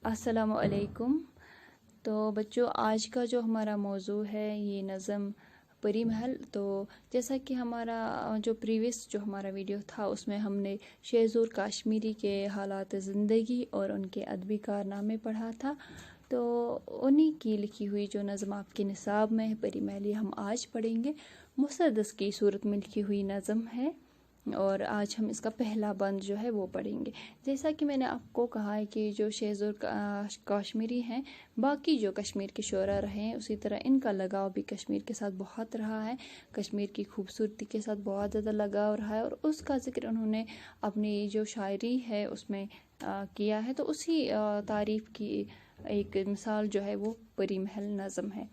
अस्सलाम वालेकुम। तो बच्चों, आज का जो हमारा मौजू है ये नज़म परी महल। तो जैसा कि हमारा जो प्रीवियस जो हमारा वीडियो था उसमें हमने शेरज़ुर काश्मीरी के हालात ज़िंदगी और उनके अदबी कारनामे पढ़ा था। तो उन्हीं की लिखी हुई जो नज़म आपके निसाब में है परी महल, ये हम आज पढ़ेंगे। मुसद्दस की सूरत में लिखी हुई नज़म है और आज हम इसका पहला बंद जो है वो पढ़ेंगे। जैसा कि मैंने आपको कहा है कि जो शेरज़ुर काश्मीरी हैं, बाकी जो कश्मीर के शोरा रहे हैं उसी तरह इनका लगाव भी कश्मीर के साथ बहुत रहा है। कश्मीर की खूबसूरती के साथ बहुत ज़्यादा लगाव रहा है और उसका ज़िक्र उन्होंने अपनी जो शायरी है उसमें किया है। तो उसी तारीफ़ की एक मिसाल जो है वो परी महल नज़म है।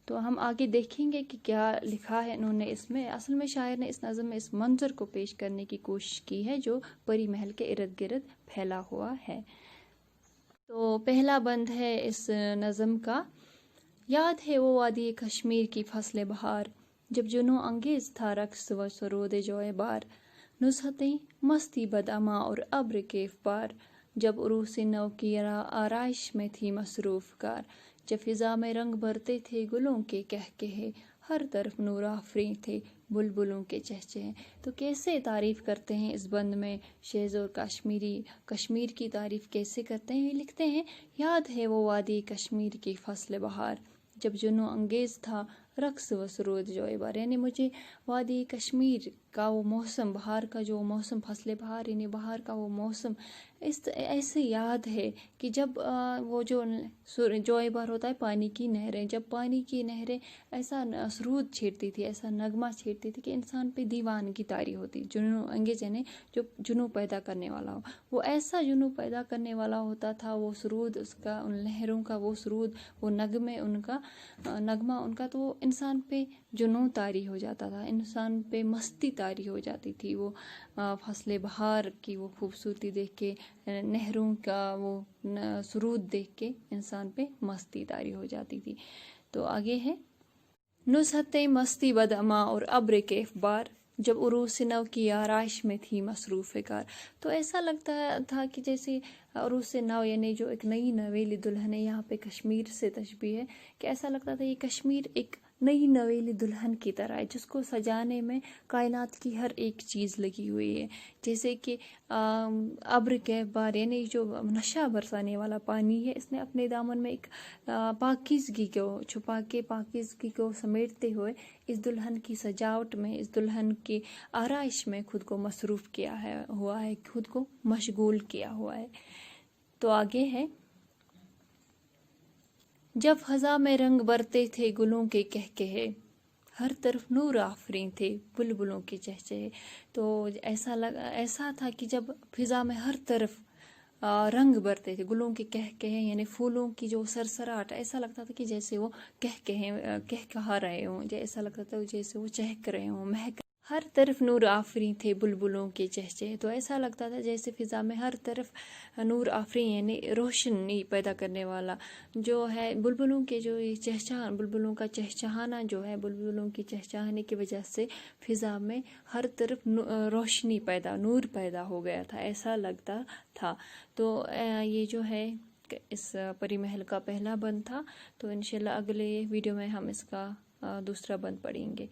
तो हम आगे देखेंगे कि क्या लिखा है इन्होंने इसमें। असल में शायर ने इस नज़म में इस मंजर को पेश करने की कोशिश की है जो परी महल के इर्द गिर्द फैला हुआ है। तो पहला बंद है इस नज़म का। याद है वो वादी कश्मीर की फसले बहार, जब जुनू अंगेज था रक्स व सरोद जोए बार। नुसहतें मस्ती बदअमा और अब्र केफ बार, जब उरूस नौ की आराइश में थी मसरूफ़ कार। जब फिज़ा में रंग भरते थे गुलों के कहकहे, हर तरफ नूर आफरीं थे बुलबुलों के चहचहे। तो कैसे तारीफ़ करते हैं इस बंद में शेरज़ुर काश्मीरी, कश्मीर की तारीफ़ कैसे करते हैं। लिखते हैं, याद है वो वादी कश्मीर की फसल बहार, जब जुनू अंगेज़ था रक्स व सरूद जोए बार। यानी मुझे वादी कश्मीर का वो मौसम, बहार का जो मौसम, फसल बहार यानी बहार का वो मौसम इस ऐसे याद है कि जब वो जो जोए बार होता है पानी की नहरें, जब पानी की नहरें ऐसा सरूद छेड़ती थी, ऐसा नगमा छेड़ती थी कि इंसान पे दीवानगी तारी होती। जुनू अंगेज यानी जो जुनू पैदा करने वाला हो, वो ऐसा जुनू पैदा करने वाला होता था। वो सरूद उसका, उन लहरों का वो सरूद, वो नगमे उनका, नगमा उनका, तो इंसान पे जुनू तारी हो जाता था, इंसान पे मस्ती तारी हो जाती थी। वो फसले बहार की वो खूबसूरती देख के, नहरों का वो सरूद देख के इंसान पे मस्ती तारी हो जाती थी। तो आगे है, नुसहते मस्ती बदअमा और अब्र के बार, जब उरूस नव की आराइश में थी मसरूफ़ कार। तो ऐसा लगता था कि जैसे उरूस नव यानी जो एक नई नवेली दुल्हन है, यहाँ पे कश्मीर से तशबीह है कि ऐसा लगता था ये कश्मीर एक नई नवेली दुल्हन की तरह है जिसको सजाने में कायनात की हर एक चीज़ लगी हुई है। जैसे कि अब्र के बार यानी जो नशा बरसाने वाला पानी है, इसने अपने दामन में एक पाकीज़गी को छुपा के, पाकीज़गी को समेटते हुए इस दुल्हन की सजावट में, इस दुल्हन की आराइश में खुद को मसरूफ़ किया है हुआ है, खुद को मशगूल किया हुआ है। तो आगे है, जब फ़ज़ा में रंग बरते थे गुलों के कहकहे, हर तरफ नूर आफरीं थे बुलबुलों के चहचहे। तो ऐसा था कि जब फिज़ा में हर तरफ रंग बरते थे, गुलों के कहकहे यानी फूलों की जो सरसराहट, ऐसा लगता था कि जैसे वो कहकहा रहे हों, ऐसा लगता था जैसे वो चहक रहे हों, महक। हर तरफ नूर आफरीं थे बुलबुलों के चहचहे। तो ऐसा लगता था जैसे फ़िज़ा में हर तरफ नूर आफरीं यानी रोशनी पैदा करने वाला जो है बुलबुलों के, जो ये चहचहान, बुलबुलों का चहचहाना जो है, बुलबुलों की चहचहाने की वजह से फ़िज़ा में हर तरफ रोशनी पैदा, नूर पैदा हो गया था, ऐसा लगता था। तो ये जो है इस परी महल का पहला बंद था। तो इंशाल्लाह अगले वीडियो में हम इसका दूसरा बंद पढ़ेंगे।